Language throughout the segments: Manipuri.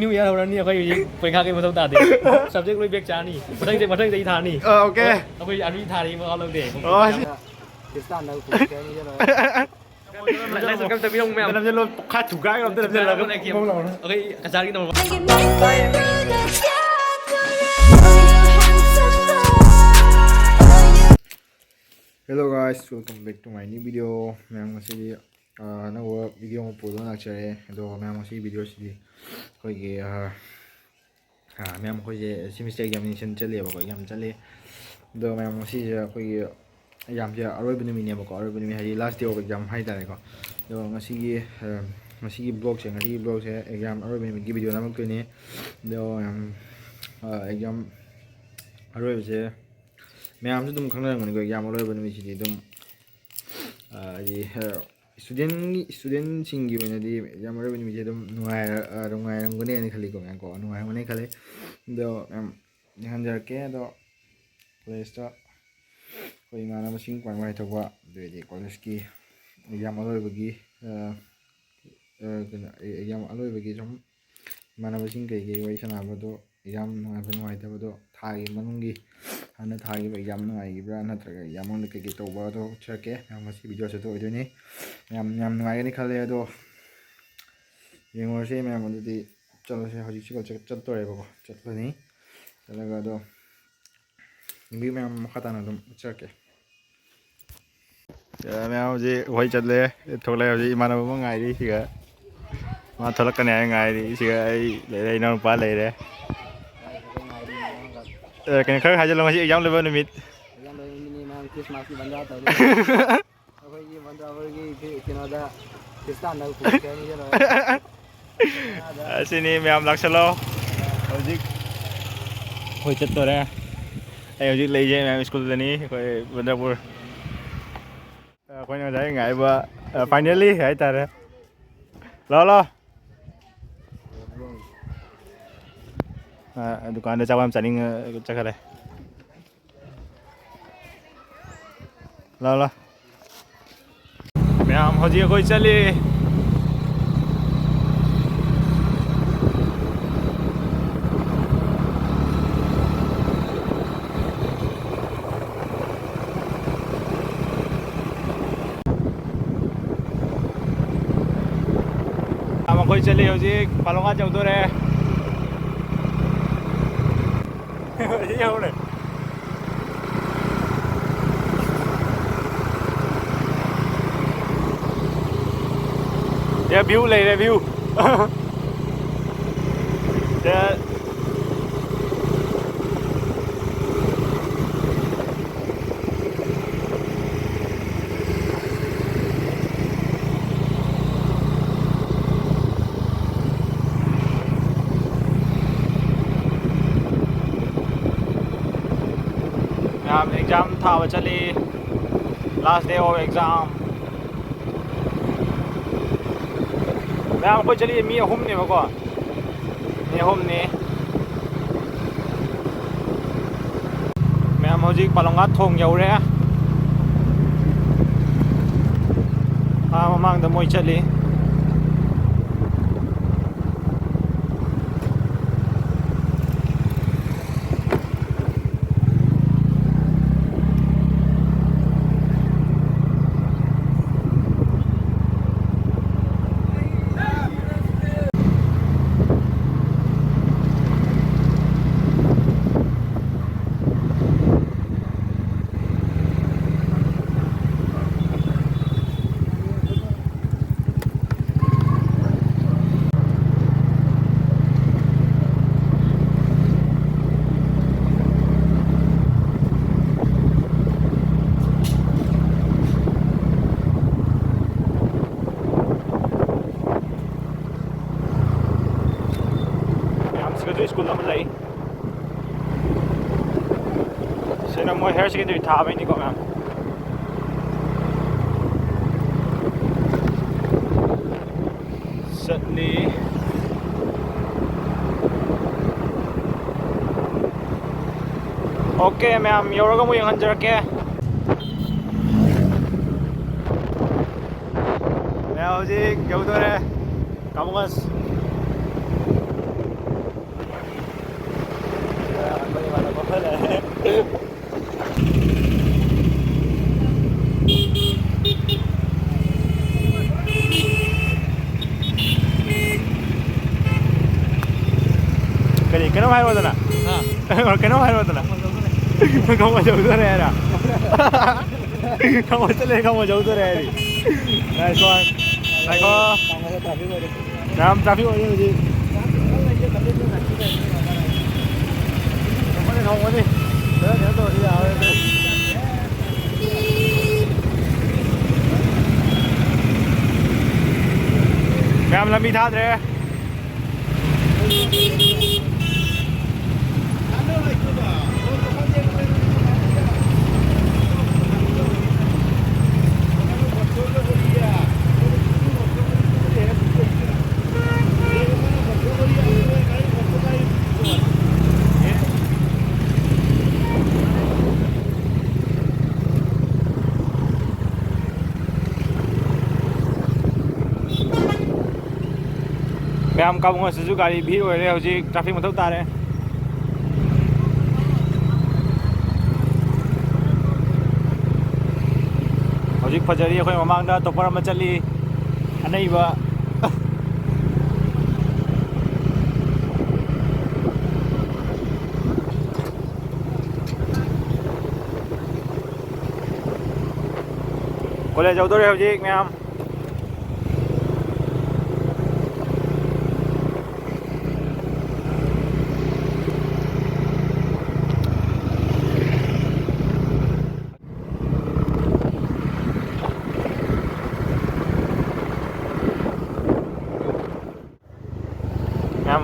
New Year hồiนี้เราไปข้างกันมาต้องตัดดิ subject เลยเบรกจานี่มาทั้งใจทานนี่โอเคเราไปอันวิธานี่มาเอาเราเด็ก โอ้ย Pakistan đâu cũng cái như thế rồi. ไล่สกัดจะไม่ต้องแมว แต่เราจะลดค่าถูกก้าวเราแต่เราจะลดมองเรา โอเคกระจายกันตรง Hello guys, welcome back to my new video. मैं मसी ना वो वीडियो में पोलो ना चले तो मैं मसी वीडियो से कोई के मैं कोई सेमेस्टर एग्जामिनेशन चले अब कोई एग्जाम चले तो मैं मसी कोई एग्जाम से अरोई बनी मिनी अब अरोई बनी है last day of exam high तारे को तो मसी ब्लॉग से एग्जाम अरोई बनी की वीडियो नामक तो नहीं तो एग्जाम अरोई से मैं आम तुम खाना को एग्जाम अरोई बनी मिसी तुम स्टूडेंट सिंगी वनदी एग्जाम अरोई बनी मिसी तुम नुआई रंगने ने खाली को मैं को नुआई होने खाली तो यहाँ जाके तो कॉलेज तो कोई माना मसिंग क्वांग वाई तो दे कॉलेज की एग्जाम अरोई बगी एग्जाम अरोई बगी जो माना मसिंग कई वाई सना तो एग्जाम नुआई तब तो थागी मनुंगी हाँ थागी एग्जाम नुआईब्रा नत्रगा एग्जाम कई तब तो चके वीडियो से तो नुआईगनी खाले तो येंगोसे मैम चलो से हजिको चतरेबको चलनी चलगा तो भी मैम मखाताना चके मैं हजी वही चले थोड़े हजी इमानब गाई मा थोलकने गाई लेरे इनाउपा लेरे कहीं खर हाजल मसी एग्जाम लेबो निमित Yang dari ini memang Christmas di bandar tadi. Aku ini bandar lagi kena Pakistan đâu cũng cái như thế rồi. sini ma'am लाक्सलो हजी कोई चतरे हजी ले जाए मैम स्कूल लेनी कोई बंदरपुर कोई ना जाए गाई बा फाइनली है तारे लो दुकान चाव चानिंग चखरे लो मैम हजी कोई चली कोई चली हजी पालोंगा चौधरे ये व्यू ले रहे व्यू एग्जाम था चली last day of exam ma'am कोई चलिए मी अहुमने बको मी अहुमने मैम हजिक पालोंगा थोंग यौरे ममांग द मोय चली स्कूल लाई से मोई हायर सेकेंडरी था को मैम चली ओके मैम यौरगा मु यंहंजरके मैं हजिक यौदोरे कामुगस ꯀꯔꯤ ꯀꯩꯅꯣꯝ ꯍꯥꯏꯔꯣꯗꯅ ꯀꯩꯅꯣꯝ ꯍꯥꯏꯔꯣꯗꯅ ꯈꯪꯕ ꯌꯧꯗꯣꯔꯦ ꯍꯥꯏꯔ ꯈꯪꯕ ꯆꯠꯂꯦ ꯈꯪꯕ ꯌꯧꯗꯣꯔꯦ ꯍꯥꯏꯔꯤ ꯅꯥꯏꯁ ꯋꯥꯟ ꯉꯥꯏꯈꯣ ꯌꯥꯝ ꯇ꯭ꯔꯥꯐꯤꯛ ꯑꯣꯏꯔꯤ ꯍꯧꯖꯤꯛ ꯊꯣꯡꯕꯅꯤ ꯀꯩꯅꯣ ꯇꯧꯔꯗꯤ ꯌꯥꯔꯣꯏ ꯃꯌꯥꯝ ꯂꯝꯕꯤ ꯊꯥꯗ꯭ꯔꯦ ꯃꯌꯥꯝ ꯀꯥꯕꯨꯡꯉꯁꯤꯁꯨ ꯒꯥꯔꯤ ꯚꯤꯔ ꯑꯣꯏꯔꯦ ꯍꯧꯖꯤꯛ ꯇ꯭ꯔꯥꯐꯤꯛ ꯃꯊꯧ ꯇꯥꯔꯦ ꯍꯧꯖꯤꯛ ꯐꯖꯔꯤ ꯑꯩꯈꯣꯏ ꯃꯃꯥꯡꯗ ꯇꯣꯞꯄꯔ ꯑꯃ ꯆꯠꯂꯤ ꯑꯅꯩꯕ ꯀꯣꯂꯦꯖ ꯌꯧꯗꯣꯔꯦ ꯍꯧꯖꯤꯛ ꯃꯌꯥꯝ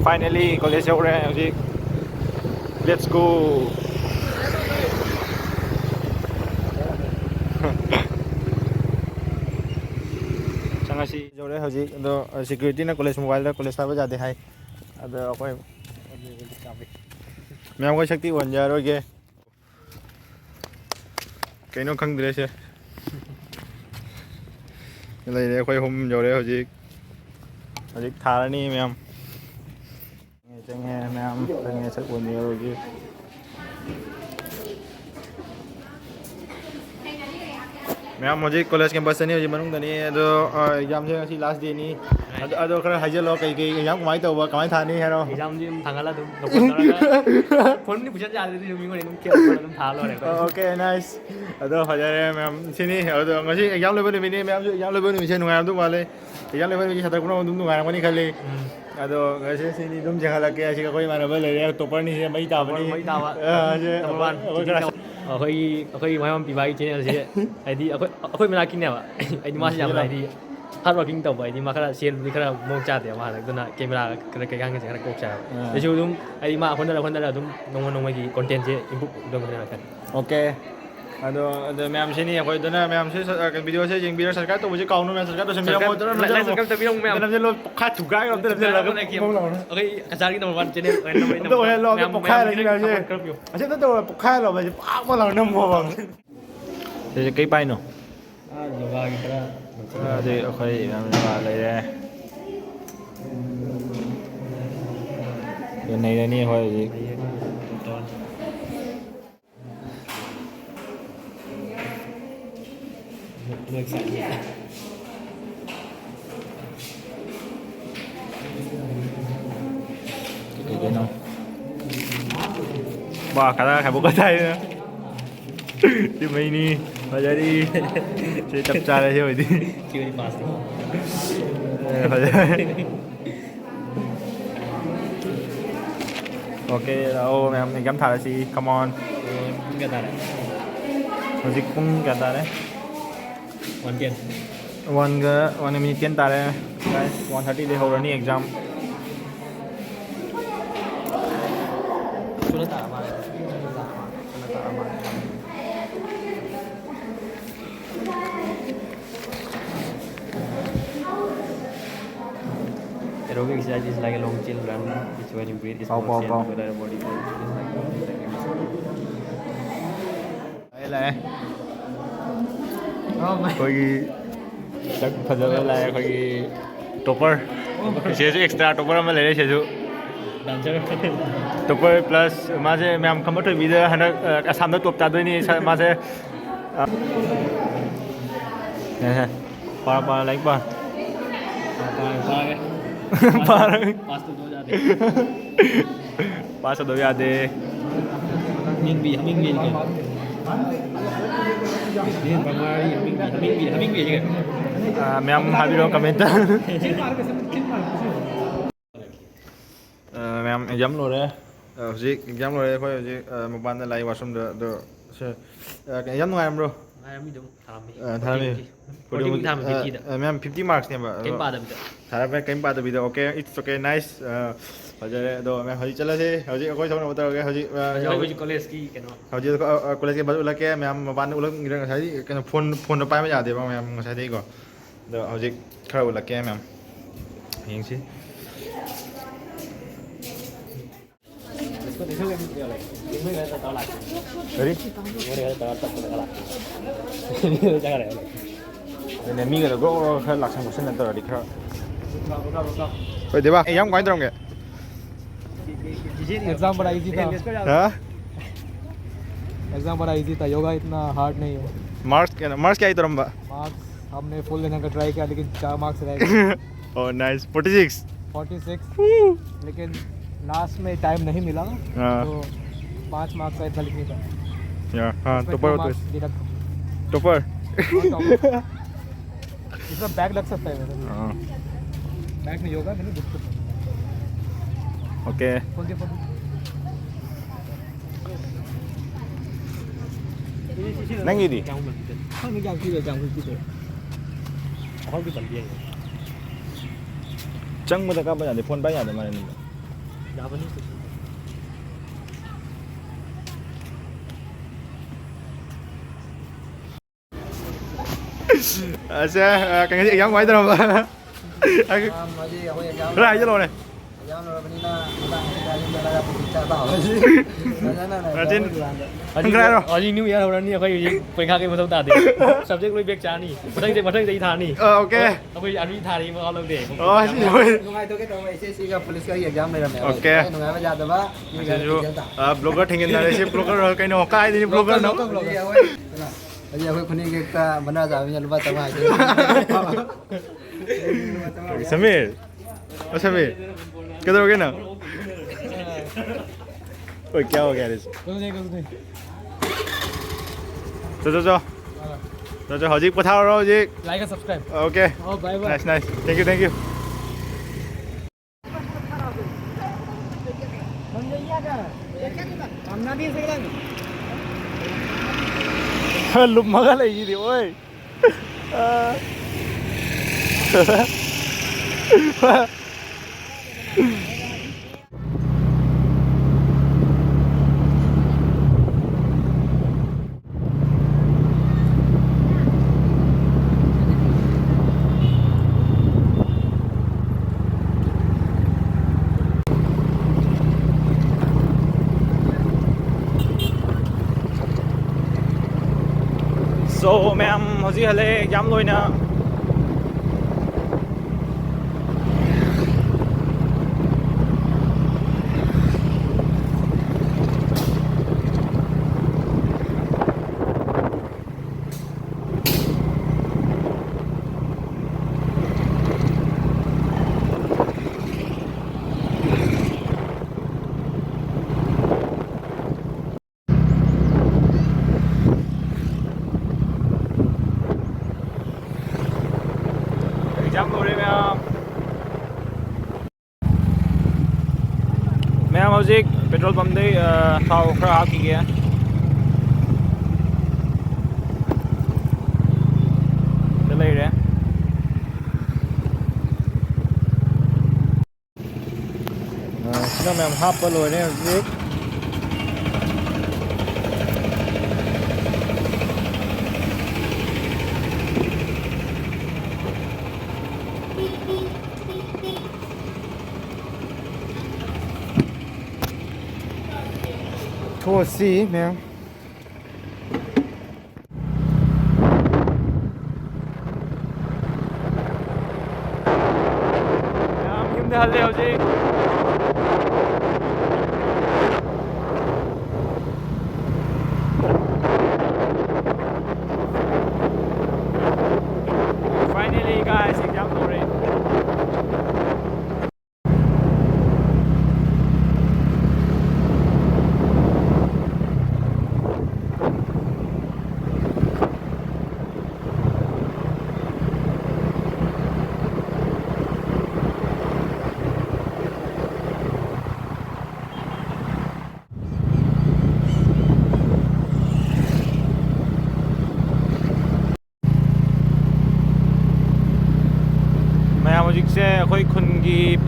finally college yauре hojik let's go changasi yauरे hojik ado security na college mobile da college taba jade hai ado akoi ma'am को शक्ति बन जा रहा है कहीं खंग दे से ले कोई हम जोड़े हजिक हजिक थारनी मैम चंगे मैम चंगे सब बन जा रहा है मैम हजिक कॉलेज कैंपस नहीं हजिक मनुंग दनी अदो एग्जाम से असि लास्ट डे नहीं अदो खरा हाइजलो कई कई एग्जाम कमाई तौबा कमाई थानी है एग्जाम जी थांगला तुम फोन नहीं पूछा जा रही थी मिंगो ने तुम क्या तुम था लो रे ओके नाइस अदो फजरे मैम सिनी अदो ngasi एग्जाम लेवल में नहीं मैम एग्जाम लेवल में से नुंगाम दु वाले एग्जाम लेवल में छात्र कुनो दुम नुंगाम मनी खाली अदो ngasi सिनी दुम जगह लगे असि कोई मानब ले रे टॉपर नहीं है मई ताबनी मई ताबा जे अखोई मयम पिबाई चैनल से आइदी अखोई मना किनेबा आइदी मासे याम आइदी हार्ड वर्किंग तब आइदी मा खरा सेल भी खरा मोक चादे मा दुना कैमरा खरा कई गांग से खरा कोक चा देसु दुम आइदी मा होनदरा दुम नोंग की कंटेंट से इंप्रूव दम खरा kan ओके अदो मैम से नहीं अखोई दना मैम से वीडियो से जिंग वीडियो सरकार तो मुझे काउनो में सरकार तो समझ मो तो लाइक सरकार तब बिरोंग मैम नम जे लो पखा थुगा गम तो लगा ओके हजार की नंबर 1 चैनल नंबर तो है लो पखा लगी ना जे अच्छा तो पखा लो बजे पाक बोला नम हो बम जे कई पाई नो योगा की तरह जे अखोई मैम ला ले रे ये नहीं नहीं होय जी cái nó ba cả ta khai bộ cái tay nữa đi mày đi bây giờ đi chơi chập cha đây rồi đi chưa đi pass bây giờ ok đâu em cắm thả gì come on cái ta đấy nó dịch cũng cái ta đấy hoàn tiền one minute tiền ta đấy guys 1:30 để hold running exam sudah tak aman aerobic exercise is like a long chill run which when you breathe is more chill so that your body feels đây là कोई chắc फजल là कोई topper से जो extra topper में ले रहे से जो dancer topper plus मासे मैं हम कमर तो वीडियो है ना असम में top चादों नहीं मासे पार लाइक पार पास तो 2 जाते पास तो यादे हमिंग भी के ये बंगाली हमिंग भी के मैम हाबिरो कमेंट मैम एग्जाम लोरे हजिक एग्जाम लोरे अखोय हजिक मपान लाई वाशरूम दो से एग्जाम नुंगायमरो ꯉꯥꯏꯔꯝꯃꯤ ꯑꯗꯨꯝ ꯊꯥꯔꯝꯃꯤ थारमी 40 ꯊꯥꯔꯝꯃꯤ 50ꯗ मैम 50 मार्क्स ने ꯀꯩꯝ ꯄꯥꯗꯕꯤꯗ थारमे कहीं पादबीदा ओके इट्स ओके नाइस फजरे दो मैं हजी चलसे हजी अखोय थोना बताओगे हजी हꯧꯖꯤꯛ ꯀꯣꯂꯦꯖꯀꯤ ꯀꯩꯅꯣ हजी कॉलेज के बस उलके मैम मपान उलक ngसाई कनो फोन पाइम यादेबा मैम ngसाई को दो हजी खरा उलके ma'am यंगसी Ready? Nên mi cái đó có lạc sang một sinh tờ đi khá. Vậy thế ba? Em quay trong kìa. Exam बड़ा इजी था हाँ? एग्जाम बड़ा इजी था योगा इतना हार्ड नहीं है मार्क्स क्या इधर हम बा? मार्क्स हमने फुल देने का ट्राई किया लेकिन 4 मार्क्स रह गए Oh nice 46. 46 लेकिन लास्ट में टाइम नहीं मिला हाँ। तो 5 मार्क्स का इतना लिखने का Yeah हाँ उसमें टॉपर 2 होते marks deduct। टॉपर. इसमें बैग लग सकता है मेरे हाँ बैग में योगा नहीं बुक सकता ओके. कौन सी फोटो Nang ini. हाँ नहीं जानती है ꯑꯍꯥꯎꯕꯤ ꯄꯟꯕꯤ Cang mo ka ba yan? Phone ba yan naman ni? ꯌꯥꯕꯅꯤ Asa kang exam quay tao ba? मुझे हो exam Ra chứ rồi này. Exam बनी ना पता लगा परीक्षा था Ratin. ꯍꯧꯖꯤꯛ ꯍꯧꯖꯤꯛ ꯅ꯭ꯌꯨ ꯏꯌꯔ ꯍꯧꯔꯅꯤ ꯑꯩꯈꯣꯏ ꯍꯧꯖꯤꯛ ꯄꯔꯤꯈꯥ ꯀꯩ ꯃꯊꯧ ꯇꯥꯗꯦ ꯁꯕꯖꯦꯛ ꯂꯣꯏ ꯕꯦꯛ ꯆꯥꯅꯤ ꯃꯊꯪ ꯆꯍꯤ ꯊꯥꯅꯤ Okay. ꯑꯩꯈꯣꯏ ꯑꯥꯔꯃꯤ ꯊꯥꯔꯤ ꯃꯈꯥ ꯂꯧꯗꯦ Oh rồi. नुंगाइतो के तब एसएससी का पुलिस का एग्जाम लेरमे Okay. नुंगाइबा जादबा Blogger thingin na si blogger kay no kai ni blogger no. अजी अखोय खुनी के का बना जाबी लबा तमा Samir. Oh Samir. किधर हो गए ना? ओए क्या हो गया रे? चलो हजी पठाओ रो जी. लाइक और सब्सक्राइब Okay. ओ bye bye Nice. Thank you. हमना भी सगला Lụm mớ lại gì thì ơi. So ma'am hozir hale exam loi na. Exam loi ma'am. Ma'am hozir petrol pump dei thau khara haki ge. Delay re. Sina ma'am hap pa loi ne hozir. Towards sea, ma'am. Ma'am, yum de halle hojik. Finally, guys, exam already.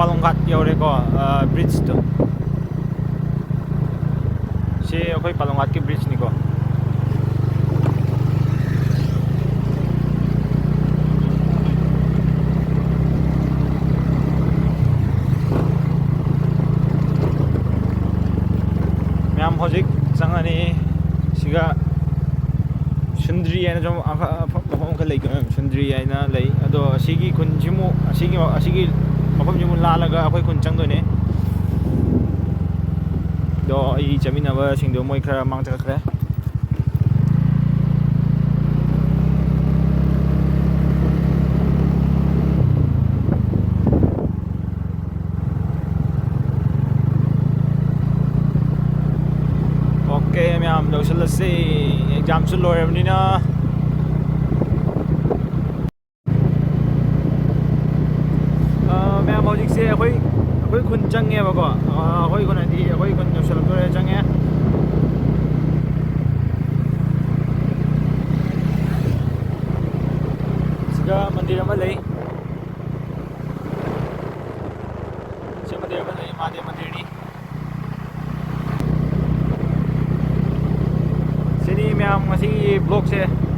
palongkat yaureको ब्रिज तो से अखोई palongkat की ब्रिज निको मैम हजिक चंगानी सिगा सुंदरी है ना जो मफम का लेके सुंदरी है ना ले अदो असीगी कुंजिमु असीगी मफम जिमु लालगा अखोई कुन चंगदोने दो ई जमीनबा सिंदो मोय खरा मांग चखरे ओके मैम लोसलसे एग्जाम सु लोरबनिना मैम हजिक से अखोई खुन चंगेबको अखोई खुनदी अखोई खुन लोसलतोरे चंगे सिगा मंदिर अमा लई से मंदिर अमा लई महादेव मंदिरनी सिनी मैम ngasi vlog se